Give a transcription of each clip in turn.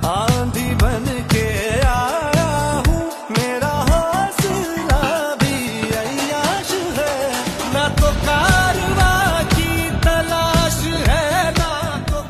आंधी बन के आया हूँ, मेरा हौसला भी अय्याश है, ना तो कारवा की तलाश है, ना तो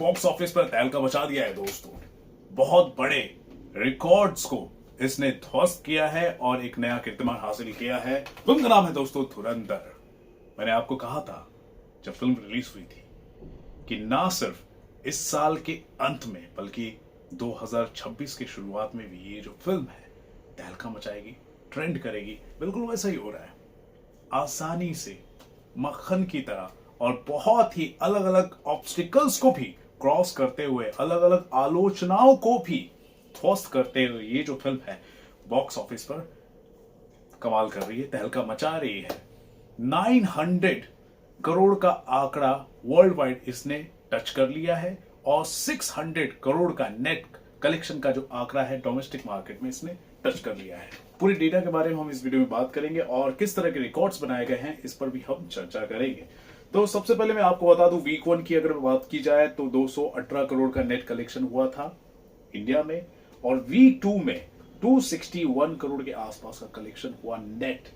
बॉक्स ऑफिस पर तहलका मचा दिया है दोस्तों। बहुत बड़े रिकॉर्ड्स को इसने ध्वस्त किया है और एक नया कीर्तिमान हासिल किया है। फिल्म का नाम है दोस्तों धुरंधर। मैंने आपको कहा था जब फिल्म रिलीज हुई थी कि ना सिर्फ इस साल के अंत में बल्कि 2026 की शुरुआत में भी ये जो फिल्म है तहलका मचाएगी, ट्रेंड करेगी। बिल्कुल वैसा ही हो रहा है, आसानी से मक्खन की तरह और बहुत ही अलग अलग ऑब्स्टिकल्स को भी क्रॉस करते हुए, अलग अलग आलोचनाओं को भी ध्वस्त करते हुए ये जो फिल्म है बॉक्स ऑफिस पर कमाल कर रही है, तहलका मचा रही है। 900 करोड़ का आंकड़ा वर्ल्ड वाइड इसने टच कर लिया है और 600 करोड़ का नेट कलेक्शन का जो आंकड़ा है डोमेस्टिक मार्केट में इसने टच कर लिया है। पूरी डेटा के बारे में हम इस वीडियो में बात करेंगे और किस तरह के रिकॉर्ड्स बनाए गए हैं इस पर भी हम चर्चा करेंगे। तो सबसे पहले मैं आपको बता दूं, वीक 1 की अगर बात की जाए तो 218 करोड़ का नेट कलेक्शन हुआ था इंडिया में और वीक 2 में 261 करोड़ के आसपास का कलेक्शन हुआ नेट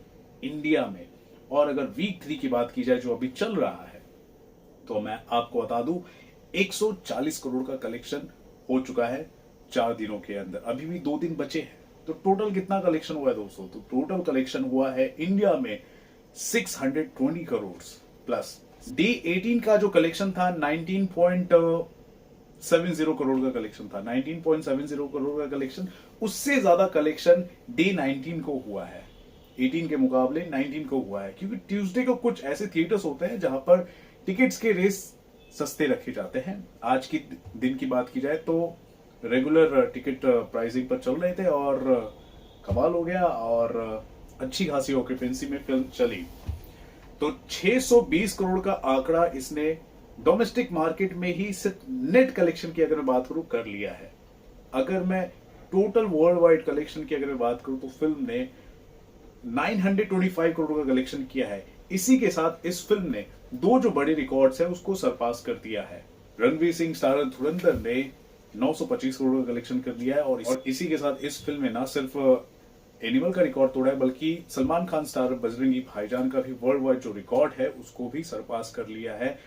इंडिया में। और अगर वीक 3 की बात की जाए जो अभी चल रहा है तो मैं आपको बता दूं 140 करोड़ का कलेक्शन हो चुका है 4 दिनों के अंदर। अभी भी 2 दिन बचे हैं तो टोटल कितना कलेक्शन हुआ है दोस्तों? तो टोटल कलेक्शन हुआ है इंडिया में 620 करोड़ प्लस। डे 18 का जो कलेक्शन था 19.70 करोड़ का कलेक्शन था, 19.70 करोड़ का कलेक्शन, उससे ज्यादा कलेक्शन डे 19 को हुआ है, 18 के मुकाबले 19 को हुआ है। क्योंकि ट्यूसडे को कुछ ऐसे थिएटर्स होते हैं जहां पर टिकट्स के रेस सस्ते रखे जाते हैं। आज की दिन की बात की जाए तो रेगुलर टिकट प्राइसिंग पर चल रहे थे और कमाल हो गया और अच्छी खासी ऑक्यूपेंसी में फिल्म चली। तो 620 करोड़ का आंकड़ा इसने डोमेस्टिक मार्केट में ही सिर्फ नेट कलेक्शन की अगर मैं बात करूं कर लिया है। अगर मैं टोटल वर्ल्ड वाइड कलेक्शन की अगर मैं बात करूं तो फिल्म ने 925 करोड़ का कलेक्शन किया है। इसी के साथ इस फिल्म ने 2 जो बड़े रिकॉर्ड्स है उसको सरपास कर दिया है। रणवीर सिंह स्टारर धुरंधर ने 925 करोड़ का कलेक्शन कर दिया है और इसी के साथ इस फिल्म में ना सिर्फ एनिमल का रिकॉर्ड तोड़ा है बल्कि सलमान खान स्टार बजरंगी भाईजान का भी वर्ल्ड वाइड जो रिकॉर्ड है उसको भी सरपास कर लिया है।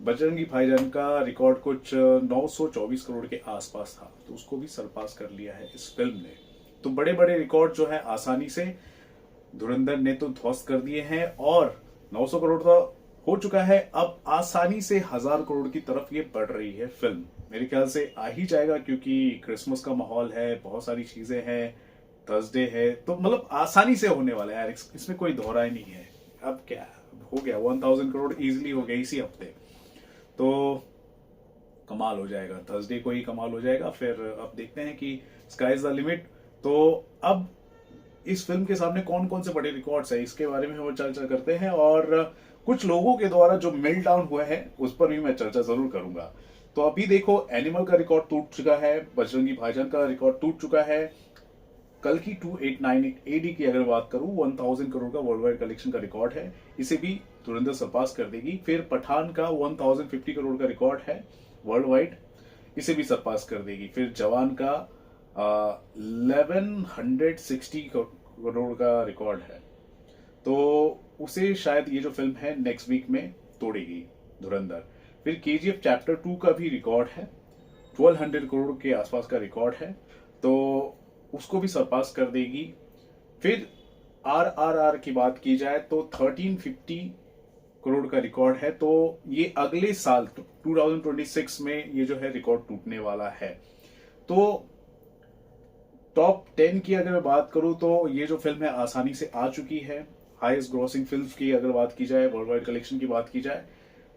बजरंगी भाईजान का रिकॉर्ड कुछ 924 करोड़ के आसपास था तो उसको भी सरपास कर लिया है इस फिल्म ने। तो बड़े बड़े रिकॉर्ड जो है आसानी से धुरंधर ने तो ध्वस्त कर दिए हैं और 900 करोड़ तो हो चुका है, अब आसानी से 1000 करोड़ की तरफ ये बढ़ रही है फिल्म। मेरे ख्याल से आ ही जाएगा क्योंकि क्रिसमस का माहौल है, बहुत सारी चीजें हैं, थर्सडे है, तो मतलब आसानी से होने वाला है यार, इसमें कोई दोहरा ही नहीं है। अब क्या हो गया, 1000 करोड़ इजीली हो गया इसी हफ्ते, तो कमाल हो जाएगा, थर्सडे को ही कमाल हो जाएगा। फिर अब देखते हैं कि स्काई इज द लिमिट। तो अब इस फिल्म के सामने कौन कौन से बड़े रिकॉर्ड्स है इसके बारे में हम चर्चा करते हैं और कुछ लोगों के द्वारा जो मेल्ट डाउन हुआ है उस पर भी मैं चर्चा जरूर करूंगा। तो अभी देखो, एनिमल का रिकॉर्ड टूट चुका है, बजरंगी भाईजान का रिकॉर्ड टूट चुका है, कल की 2898 एडी की अगर बात करूं 1000 करोड़ का वर्ल्ड वाइड कलेक्शन का रिकॉर्ड है, इसे भी धुरंधर सरपास कर देगी। फिर पठान का 1050 करोड़ का रिकॉर्ड है वर्ल्ड वाइड, इसे भी सरपास कर देगी। फिर जवान का 1160 करोड़ का रिकॉर्ड है, तो उसे शायद ये जो फिल्म है नेक्स्ट वीक में तोड़ेगी धुरंधर। फिर केजीएफ चैप्टर 2 का भी रिकॉर्ड है, 1200 करोड़ के आसपास का रिकॉर्ड है, तो उसको भी सरपास कर देगी। फिर आरआरआर की बात की जाए तो 1350 करोड़ का रिकॉर्ड है, तो ये अगले साल 2026 में ये जो है रिकॉर्ड टूटने वाला है। तो टॉप 10 की अगर मैं बात करूं तो ये जो फिल्म है आसानी से आ चुकी है। हाईएस्ट ग्रॉसिंग फिल्म की अगर बात की जाए, वर्ल्ड वाइड कलेक्शन की बात की जाए,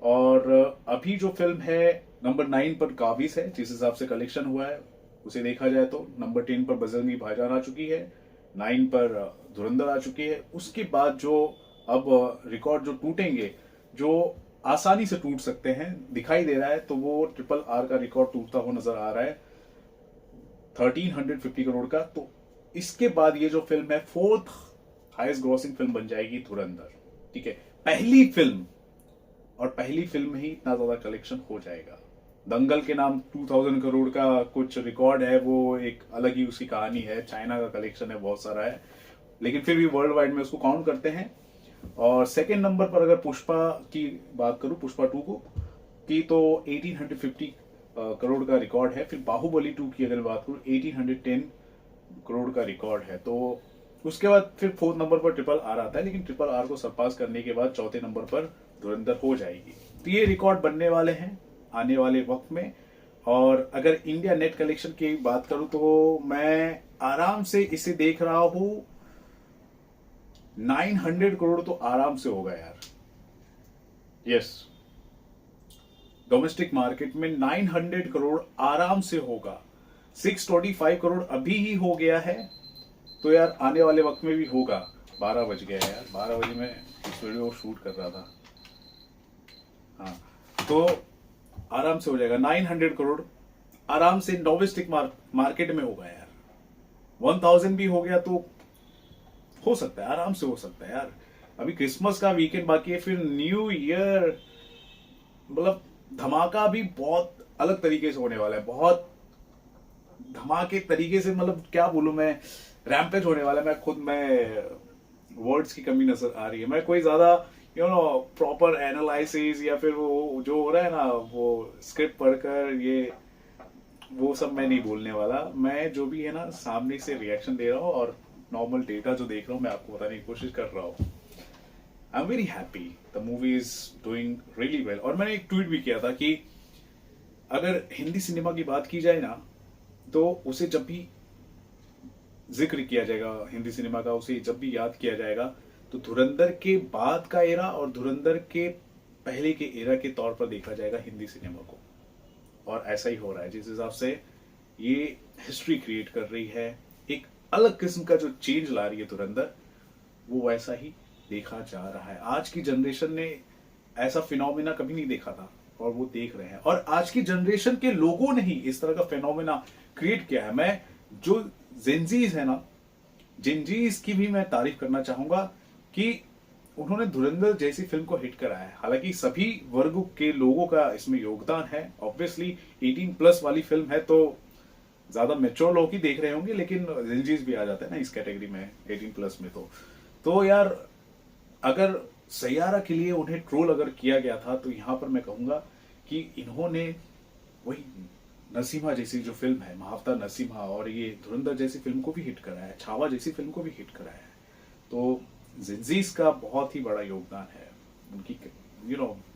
और अभी जो फिल्म है नंबर 9 पर काबिज है जिस हिसाब से कलेक्शन हुआ है उसे देखा जाए तो। नंबर 10 पर बजरंगी भाईजान आ चुकी है, 9 पर धुरंधर आ चुकी है। उसके बाद जो अब रिकॉर्ड जो टूटेंगे, जो आसानी से टूट सकते हैं दिखाई दे रहा है, तो वो RRR का रिकॉर्ड टूटता हुआ नजर आ रहा है। 1350 करोड़ का। तो इसके बाद ये जो फिल्म है 4th हाईएस्ट ग्रॉसिंग फिल्म बन जाएगी धुरंधर। ठीक है, पहली फिल्म और पहली फिल्म में ही इतना ज्यादा कलेक्शन हो जाएगा। दंगल के नाम 2000 करोड़ का कुछ रिकॉर्ड है, वो एक अलग ही उसकी कहानी है। चाइना का कलेक्शन है, बहुत सारा है, लेकिन फिर भी वर्ल्ड वाइड में उसको काउंट करते हैं। और सेकंड नंबर पर अगर पुष्पा की बात करूं, पुष्पा 2 को की, तो 1850 करोड़ का रिकॉर्ड है। फिर बाहुबली 2 की अगर बात करूं 1810 करोड़ का रिकॉर्ड है। तो उसके बाद फिर 4th नंबर पर ट्रिपल आर आता है, लेकिन ट्रिपल आर को सरपास करने के बाद 4थे नंबर पर धुरंधर हो जाएगी। तो ये रिकॉर्ड बनने वाले हैं आने वाले वक्त में। और अगर इंडिया नेट कलेक्शन की बात करूं तो मैं आराम से इसे देख रहा हूं 900 करोड़ तो आराम से होगा यार। यस, डोमेस्टिक मार्केट में 900 करोड़ आराम से होगा। 625 करोड़ अभी ही हो गया है, तो यार आने वाले वक्त में भी होगा। 12 बज गया यार, 12 बजे मैं इस वीडियो शूट कर रहा था। हाँ, तो आराम से हो जाएगा 900 करोड़ आराम से डोमेस्टिक मार्केट में होगा यार। 1000 भी हो गया तो हो सकता है, आराम से हो सकता है यार। अभी क्रिसमस का वीकेंड बाकी है, फिर न्यू ईयर, मतलब धमाका भी बहुत अलग तरीके से होने वाला है। बहुत धमाके तरीके से, मतलब क्या बोलूं मैं, रैम्पेज होने वाला है। मैं वर्ड्स की कमी नजर आ रही है। मैं कोई ज्यादा प्रॉपर एनालिसिस या फिर वो जो हो रहा है ना, वो स्क्रिप्ट पढ़कर ये वो सब मैं नहीं बोलने वाला। मैं जो भी है ना, सामने से रिएक्शन दे रहा हूँ और नॉर्मल डेटा जो देख रहा हूँ मैं आपको बताने की कोशिश कर रहा हूँ। I am very happy, the movie is doing really well. और मैंने एक ट्वीट भी किया था कि अगर हिंदी सिनेमा की बात की जाए ना, तो उसे जब भी जिक्र किया जाएगा हिंदी सिनेमा का, उसे जब भी याद किया जाएगा, तो धुरंधर के बाद का एरा और धुरंधर के पहले के एरा के तौर पर देखा जाएगा हिंदी सिनेमा को। और ऐसा ही हो रहा है। जिस हिसाब से ये हिस्ट्री क्रिएट कर रही है, एक अलग किस्म का जो चेंज ला रही है धुरंधर, वो वैसा ही देखा जा रहा है। आज की जनरेशन ने ऐसा फिनोमिना कभी नहीं देखा था और वो देख रहे हैं। और आज की जनरेशन के लोगों ने ही इस तरह का फिनोमिना क्रिएट किया है। मैं जो जेनजीज है ना, जेनजीज की भी मैं तारीफ करना चाहूंगा कि उन्होंने धुरंधर जैसी फिल्म को हिट कराया है। हालांकि सभी वर्ग के लोगों का इसमें योगदान है। ऑब्वियसली 18+ वाली फिल्म है तो ज्यादा मेच्योर लोग ही देख रहे होंगे, लेकिन जेनजीज भी आ जाते हैं ना इस कैटेगरी में 18+ में। तो यार अगर सैयारा के लिए उन्हें ट्रोल अगर किया गया था, तो यहां पर मैं कहूंगा कि इन्होंने वही नरसिम्हा जैसी जो फिल्म है, महावतार नरसिम्हा, और ये धुरंधर जैसी फिल्म को भी हिट कराया है, छावा जैसी फिल्म को भी हिट कराया है। तो जिंजीज का बहुत ही बड़ा योगदान है। उनकी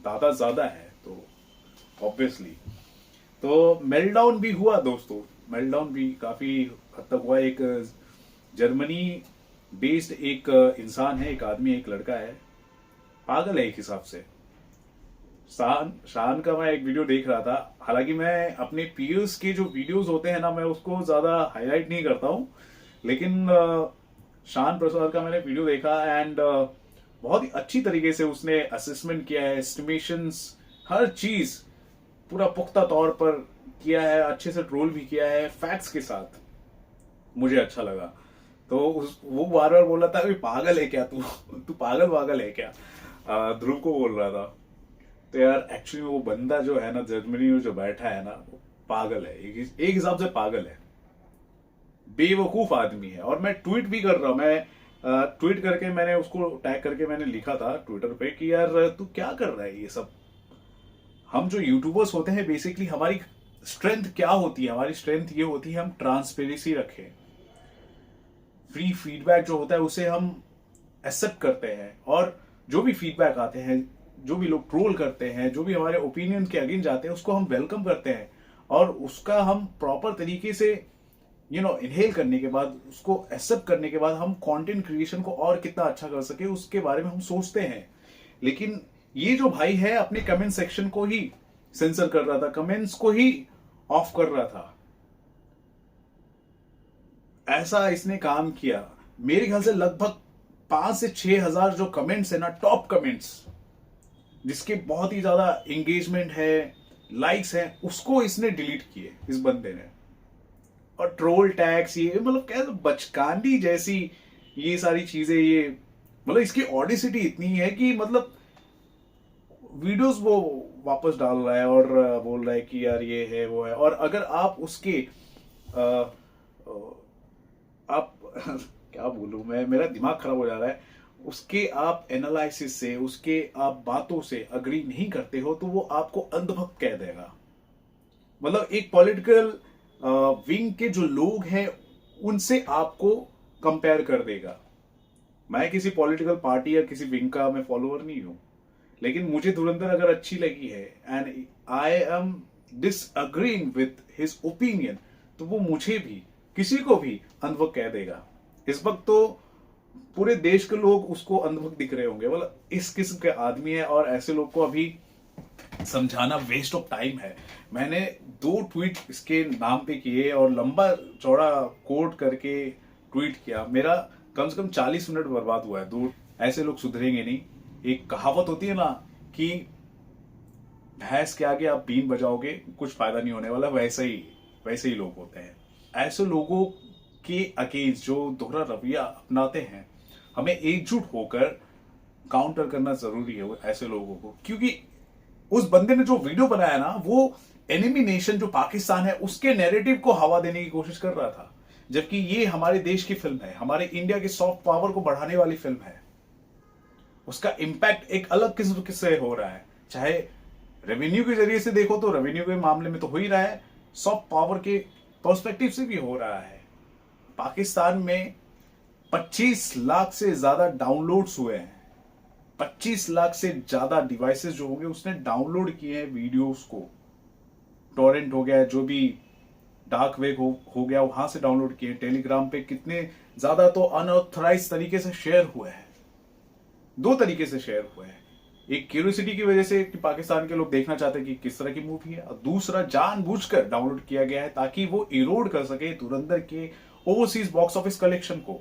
दादा ज्यादा है तो ऑब्वियसली। तो मेल्टडाउन भी हुआ दोस्तों, मेल्टडाउन भी काफी हद तक हुआ। एक जर्मनी बेस्ड एक इंसान है, एक आदमी, एक लड़का है, पागल है एक हिसाब से। शान का मैं एक वीडियो देख रहा था। हालांकि मैं अपने पीयर्स के जो वीडियोस होते हैं ना, मैं उसको ज्यादा हाईलाइट नहीं करता हूं, लेकिन शान प्रसाद का मैंने वीडियो देखा एंड बहुत ही अच्छी तरीके से उसने असेसमेंट किया है, एस्टिमेशंस, हर चीज पूरा पुख्ता तौर पर किया है, अच्छे से ट्रोल भी किया है फैक्ट्स के साथ। मुझे अच्छा लगा। तो वो बार बार बोल रहा था कि पागल है क्या तू पागल है क्या, ध्रुव को बोल रहा था। तो यार एक्चुअली वो बंदा जो है ना, जर्मनी में जो बैठा है ना, वो पागल है, एक हिसाब से पागल है, बेवकूफ आदमी है। और मैं ट्वीट भी कर रहा हूं, मैं ट्वीट करके मैंने उसको टैग करके मैंने लिखा था ट्विटर पे कि यार तू क्या कर रहा है ये सब। हम जो यूट्यूबर्स होते हैं, बेसिकली हमारी स्ट्रेंथ क्या होती है? हमारी स्ट्रेंथ ये होती है हम ट्रांसपेरेंसी रखें, फ्री फीडबैक जो होता है उसे हम एक्सेप्ट करते हैं, और जो भी फीडबैक आते हैं, जो भी लोग ट्रोल करते हैं, जो भी हमारे ओपिनियन के अगेंस्ट जाते हैं, उसको हम वेलकम करते हैं और उसका हम प्रॉपर तरीके से इनहेल करने के बाद, उसको एक्सेप्ट करने के बाद हम कंटेंट क्रिएशन को और कितना अच्छा कर सके उसके बारे में हम सोचते हैं। लेकिन ये जो भाई है अपने कमेंट सेक्शन को ही सेंसर कर रहा था, कमेंट्स को ही ऑफ कर रहा था, ऐसा इसने काम किया। मेरे ख्याल से लगभग 5 से 6 हजार जो कमेंट्स है ना, टॉप कमेंट्स जिसके बहुत ही ज्यादा एंगेजमेंट है, लाइक्स है, उसको इसने डिलीट किए इस बंदे ने। और ट्रोल टैक्स, ये मतलब क्या बचकानी जैसी ये सारी चीजें, ये मतलब इसकी ऑडिसिटी इतनी है कि मतलब वीडियोस वो वापस डाल रहा है और बोल रहा है कि यार ये है वो है। और अगर आप उसके आप क्या बोलूं मैं, मेरा दिमाग खराब हो जा रहा है, उसके आप एनालिसिस से, उसके आप बातों से अग्री नहीं करते हो तो वो आपको अंधभक्त कह देगा। मतलब एक पॉलिटिकल विंग के जो लोग हैं उनसे आपको कंपेयर कर देगा। मैं किसी पॉलिटिकल पार्टी या किसी विंग का मैं फॉलोअर नहीं हूं, लेकिन मुझे धुरंधर अगर अच्छी लगी है and I am disagreeing with his opinion, तो वो मुझे भी, किसी को भी अंधभक्त कह देगा। इस वक्त तो पूरे देश के लोग उसको अंधभक्त दिख रहे होंगे, मतलब इस किस्म के आदमी है। और ऐसे लोग को अभी समझाना वेस्ट ऑफ टाइम है। मैंने 2 ट्वीट इसके नाम पे किए और लंबा चौड़ा कोट करके ट्वीट किया, मेरा कम से कम 40 मिनट बर्बाद हुआ है। 2 ऐसे लोग सुधरेंगे नहीं। एक कहावत होती है ना कि भैंस के आगे आप बीन बजाओगे कुछ फायदा नहीं होने वाला, वैसे ही लोग होते हैं। ऐसे लोगों के अगेंस्ट जो दोहरा रवैया अपनाते हैं, हमें एकजुट होकर काउंटर करना जरूरी है ऐसे लोगों को। क्योंकि उस बंदे ने जो वीडियो बनाया ना, वो एनिमी नेशन जो पाकिस्तान है उसके नैरेटिव को हवा देने की कोशिश कर रहा था, जबकि ये हमारे देश की फिल्म है, हमारे इंडिया के सॉफ्ट पावर को बढ़ाने वाली फिल्म है। उसका इंपैक्ट एक अलग किस्म से हो रहा है, चाहे रेवेन्यू के जरिए से देखो तो रेवेन्यू के मामले में तो हो ही रहा है, सॉफ्ट पावर के पर्सपेक्टिव से भी हो रहा है। पाकिस्तान में 25 लाख से ज्यादा डाउनलोड्स हुए हैं, 25 लाख से ज्यादा डिवाइसेस जो होंगे उसने डाउनलोड किए हैं वीडियोस को। टॉरेंट हो गया, जो भी डार्क वेब हो गया, वहां से डाउनलोड किए। टेलीग्राम पे कितने ज्यादा तो अनऑथराइज तरीके से शेयर हुए हैं। 2 तरीके से शेयर हुए हैं, एक क्यूरियोसिटी की वजह से कि पाकिस्तान के लोग देखना चाहते हैं कि किस तरह की मूवी है, और दूसरा जानबूझकर डाउनलोड किया गया है ताकि वो इरोड कर सके धुरंधर के ओवरसीज बॉक्स ऑफिस कलेक्शन को।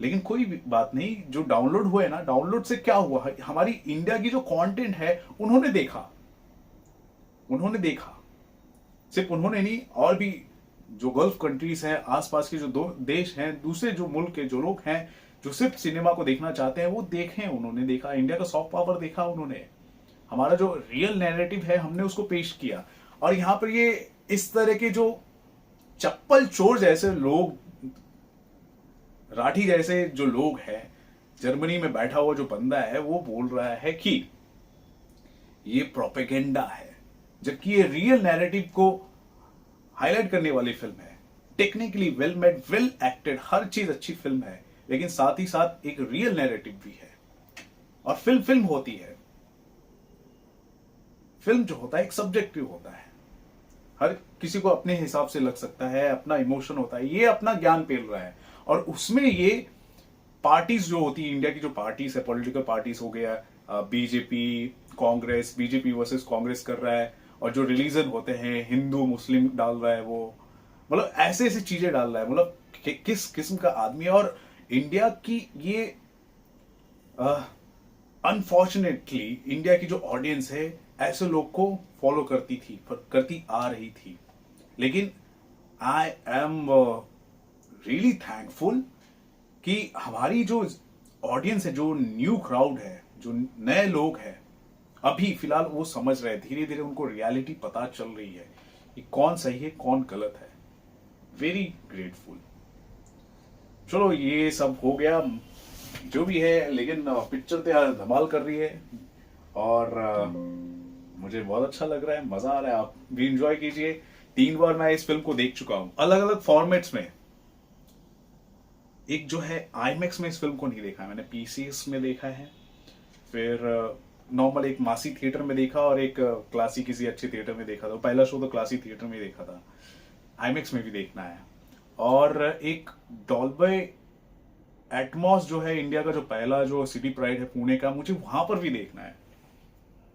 लेकिन कोई बात नहीं, जो डाउनलोड हुए ना, डाउनलोड से क्या हुआ, हमारी इंडिया की जो कंटेंट है उन्होंने देखा। सिर्फ उन्होंने नहीं, और भी जो गल्फ कंट्रीज हैं, आसपास के जो 2 देश हैं, दूसरे जो मुल्क के जो लोग हैं जो सिर्फ सिनेमा को देखना चाहते हैं, वो देखें, उन्होंने देखा। इंडिया का सॉफ्ट पावर देखा उन्होंने, हमारा जो रियल नैरेटिव है हमने उसको पेश किया। और यहां पर ये इस तरह के जो चप्पल चोर जैसे लोग, राठी जैसे जो लोग हैं, जर्मनी में बैठा हुआ जो बंदा है वो बोल रहा है कि ये प्रोपेगेंडा है, जबकि ये रियल नैरेटिव को हाईलाइट करने वाली फिल्म है। Technically well made, well acted, हर चीज अच्छी फिल्म है, लेकिन साथ ही साथ एक रियल नैरेटिव भी है। और फिल्म होती है, फिल्म जो होता है एक सब्जेक्टिव होता है, हर किसी को अपने हिसाब से लग सकता है, अपना इमोशन होता है, ये अपना ज्ञान पेल रहा है। और उसमें ये पार्टीज जो होती है, इंडिया की जो पार्टीज है, पॉलिटिकल पार्टीज हो गया, BJP Congress, BJP versus Congress कर रहा है, और जो रिलीजन होते हैं हिंदू मुस्लिम डाल रहा है, वो मतलब ऐसे ऐसी चीजें डाल रहा है। मतलब किस किस्म का आदमी है। और इंडिया की ये अनफॉर्चुनेटली इंडिया की जो ऑडियंस है ऐसे लोग को फॉलो करती आ रही थी। लेकिन आई एम रियली थैंकफुल कि हमारी जो ऑडियंस है, जो न्यू क्राउड है, जो नए लोग हैं, अभी फिलहाल वो समझ रहे हैं, धीरे धीरे उनको रियलिटी पता चल रही है कि कौन सही है कौन गलत है। Very grateful. चलो ये सब हो गया जो भी है, लेकिन पिक्चर तो यार धमाल कर रही है और मुझे बहुत अच्छा लग रहा है, मजा आ रहा है। आप भी इंजॉय कीजिए। 3 बार मैं इस फिल्म को देख चुका हूं अलग अलग फॉर्मेट्स में। एक जो है आईमैक्स में इस फिल्म को नहीं देखा है मैंने, पीसीएस में देखा है, फिर नॉर्मल एक मासी थिएटर में देखा और एक क्लासी किसी अच्छे थिएटर में देखा था। पहला शो तो क्लासी थिएटर में देखा था, आईमैक्स में भी देखना है। और एक डॉल्बे एटमॉस जो है इंडिया का जो पहला जो सिटी प्राइड है पुणे का, मुझे वहां पर भी देखना है।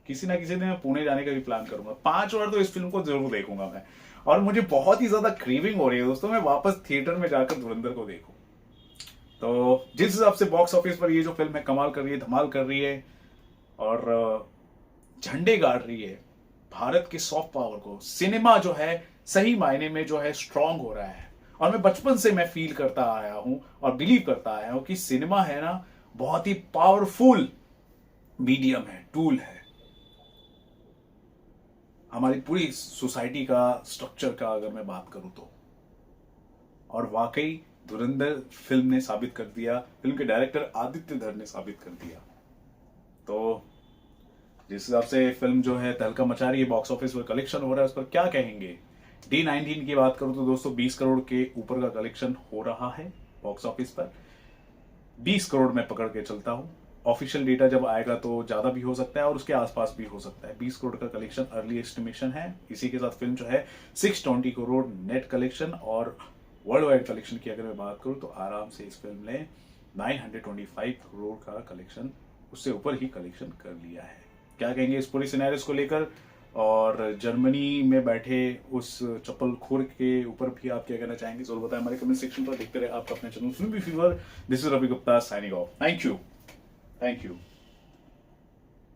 किसी ना किसी दिन मैं पुणे जाने का भी प्लान करूंगा। 5 बार तो इस फिल्म को जरूर देखूंगा मैं। और मुझे बहुत ही ज्यादा क्रेविंग हो रही है दोस्तों, मैं वापस थिएटर में जाकर धुरंधर को देखूं। तो जिस हिसाब से बॉक्स ऑफिस पर ये जो फिल्म है कमाल कर रही है, धमाल कर रही है और झंडे गाड़ रही है, भारत के सॉफ्ट पावर को, सिनेमा जो है सही मायने में जो है स्ट्रांग हो रहा है। और मैं बचपन से मैं फील करता आया हूं और बिलीव करता आया हूं कि सिनेमा है ना बहुत ही पावरफुल मीडियम है, टूल है हमारी पूरी सोसाइटी का स्ट्रक्चर का अगर मैं बात करूं तो। और वाकई धुरंधर फिल्म ने साबित कर दिया, फिल्म के डायरेक्टर आदित्य धर ने साबित कर दिया। तो जिस हिसाब से फिल्म जो है तहलका मचा रही है, बॉक्स ऑफिस पर कलेक्शन हो रहा है, उस पर क्या कहेंगे? D19 की बात करूं तो दोस्तों 20 करोड़ के ऊपर का कलेक्शन हो रहा है बॉक्स ऑफिस पर। 20 करोड़ में पकड़ के चलता हूं। ऑफिशियल डेटा जब आएगा तो ज्यादा भी हो सकता है और उसके आसपास भी हो सकता है। 20 करोड़ का कलेक्शन अर्ली एस्टिमेशन है। इसी के साथ फिल्म जो है 620 करोड़ नेट कलेक्शन और वर्ल्ड वाइड कलेक्शन की अगर मैं बात करूं तो आराम से इस फिल्म ने 925 करोड़ का कलेक्शन, उससे ऊपर ही कलेक्शन कर लिया है। क्या कहेंगे इस पूरी सिनेरियोस को लेकर? और जर्मनी में बैठे उस चप्पल खोर के ऊपर भी आप क्या कहना चाहेंगे? जरूर बताएं हमारे कमेंट सेक्शन पर। देखते रहे आपका अपने channel Filmi Fever. This is Ravi Gupta signing off. Thank you.